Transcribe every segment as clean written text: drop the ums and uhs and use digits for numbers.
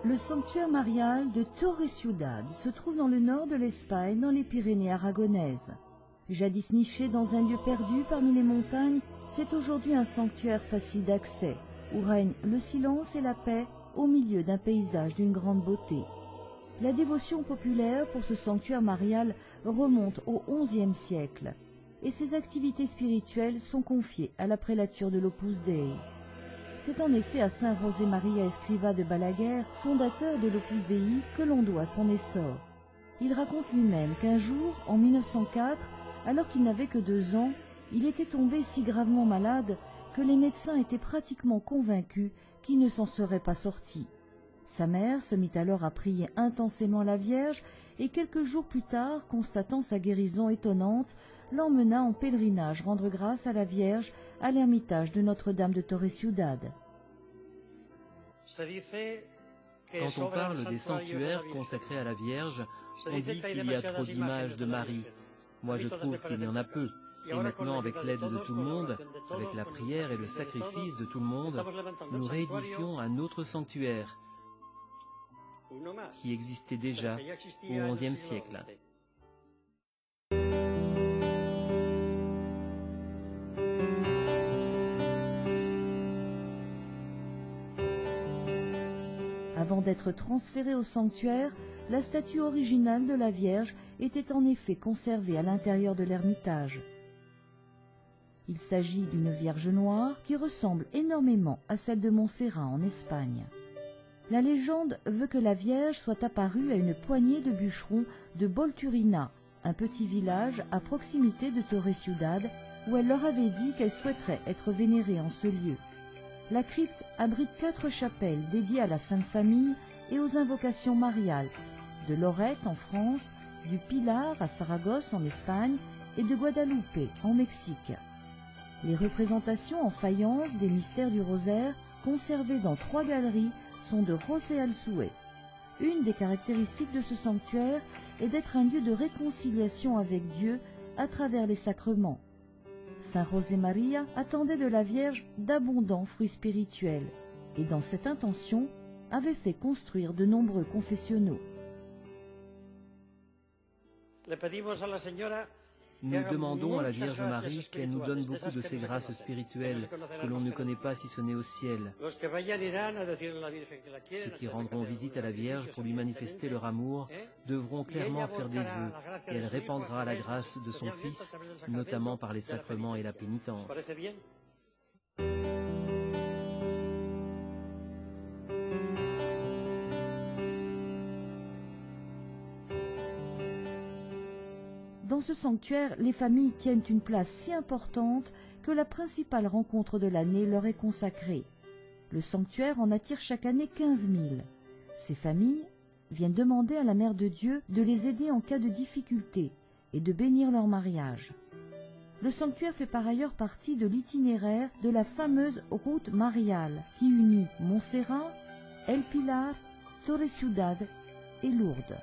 Le sanctuaire marial de Torre-Ciudad se trouve dans le nord de l'Espagne, dans les Pyrénées aragonaises. Jadis niché dans un lieu perdu parmi les montagnes, c'est aujourd'hui un sanctuaire facile d'accès, où règne le silence et la paix au milieu d'un paysage d'une grande beauté. La dévotion populaire pour ce sanctuaire marial remonte au XIe siècle, et ses activités spirituelles sont confiées à la prélature de l'Opus Dei. C'est en effet à saint José María Escrivá de Balaguer, fondateur de l'Opus Dei, que l'on doit son essor. Il raconte lui-même qu'un jour, en 1904, alors qu'il n'avait que 2 ans, il était tombé si gravement malade que les médecins étaient pratiquement convaincus qu'il ne s'en serait pas sorti. Sa mère se mit alors à prier intensément la Vierge et quelques jours plus tard, constatant sa guérison étonnante, l'emmena en pèlerinage rendre grâce à la Vierge à l'ermitage de Notre-Dame de Torre-Ciudad. Quand on parle des sanctuaires consacrés à la Vierge, on dit qu'il y a trop d'images de Marie. Moi je trouve qu'il y en a peu. Et maintenant, avec l'aide de tout le monde, avec la prière et le sacrifice de tout le monde, nous réédifions un autre sanctuaire qui existait déjà au XIe siècle. Avant d'être transférée au sanctuaire, la statue originale de la Vierge était en effet conservée à l'intérieur de l'ermitage. Il s'agit d'une Vierge noire qui ressemble énormément à celle de Montserrat en Espagne. La légende veut que la Vierge soit apparue à une poignée de bûcherons de Bolturina, un petit village à proximité de Torre-Ciudad, où elle leur avait dit qu'elle souhaiterait être vénérée en ce lieu. La crypte abrite 4 chapelles dédiées à la Sainte Famille et aux invocations mariales, de Lorette en France, du Pilar à Saragosse en Espagne et de Guadalupe en Mexique. Les représentations en faïence des mystères du rosaire, conservées dans 3 galeries, sont de José Alzúe. Une des caractéristiques de ce sanctuaire est d'être un lieu de réconciliation avec Dieu à travers les sacrements. Saint José María attendait de la Vierge d'abondants fruits spirituels et dans cette intention avait fait construire de nombreux confessionnaux. Nous demandons à la Vierge Marie qu'elle nous donne beaucoup de ces grâces spirituelles que l'on ne connaît pas si ce n'est au ciel. Ceux qui rendront visite à la Vierge pour lui manifester leur amour devront clairement faire des vœux et elle répandra la grâce de son Fils, notamment par les sacrements et la pénitence. Dans ce sanctuaire, les familles tiennent une place si importante que la principale rencontre de l'année leur est consacrée. Le sanctuaire en attire chaque année 15 000. Ces familles viennent demander à la Mère de Dieu de les aider en cas de difficulté et de bénir leur mariage. Le sanctuaire fait par ailleurs partie de l'itinéraire de la fameuse route mariale qui unit Montserrat, El Pilar, Torre-Ciudad et Lourdes.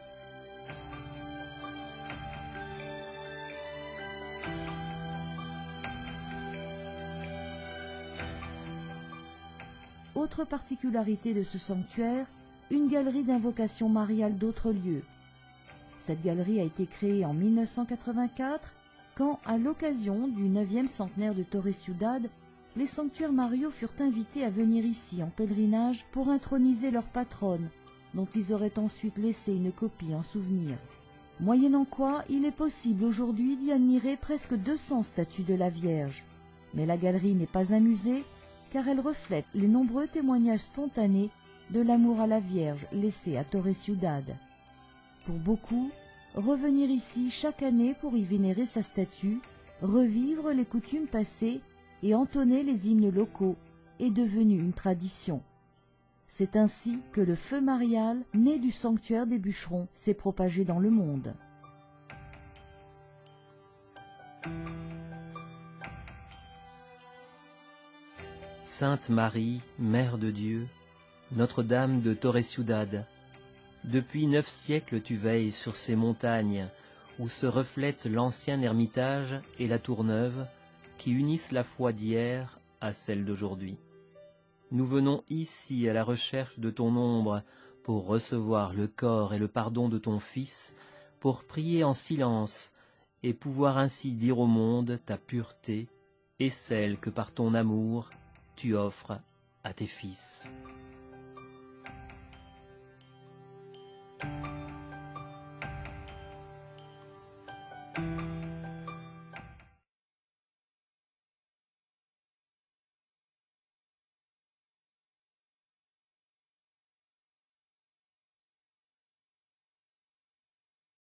Autre particularité de ce sanctuaire, une galerie d'invocation mariale d'autres lieux. Cette galerie a été créée en 1984 quand, à l'occasion du 9e centenaire de Torre-Ciudad, les sanctuaires mariaux furent invités à venir ici en pèlerinage pour introniser leur patronne, dont ils auraient ensuite laissé une copie en souvenir. Moyennant quoi, il est possible aujourd'hui d'y admirer presque 200 statues de la Vierge. Mais la galerie n'est pas un musée, car elle reflète les nombreux témoignages spontanés de l'amour à la Vierge laissé à Torre-Ciudad. Pour beaucoup, revenir ici chaque année pour y vénérer sa statue, revivre les coutumes passées et entonner les hymnes locaux est devenu une tradition. C'est ainsi que le feu marial, né du sanctuaire des bûcherons, s'est propagé dans le monde. Sainte Marie, Mère de Dieu, Notre-Dame de Torre-Ciudad, depuis 9 siècles tu veilles sur ces montagnes où se reflètent l'ancien ermitage et la tour neuve qui unissent la foi d'hier à celle d'aujourd'hui. Nous venons ici à la recherche de ton ombre pour recevoir le corps et le pardon de ton Fils, pour prier en silence et pouvoir ainsi dire au monde ta pureté et celle que par ton amour tu offres à tes fils.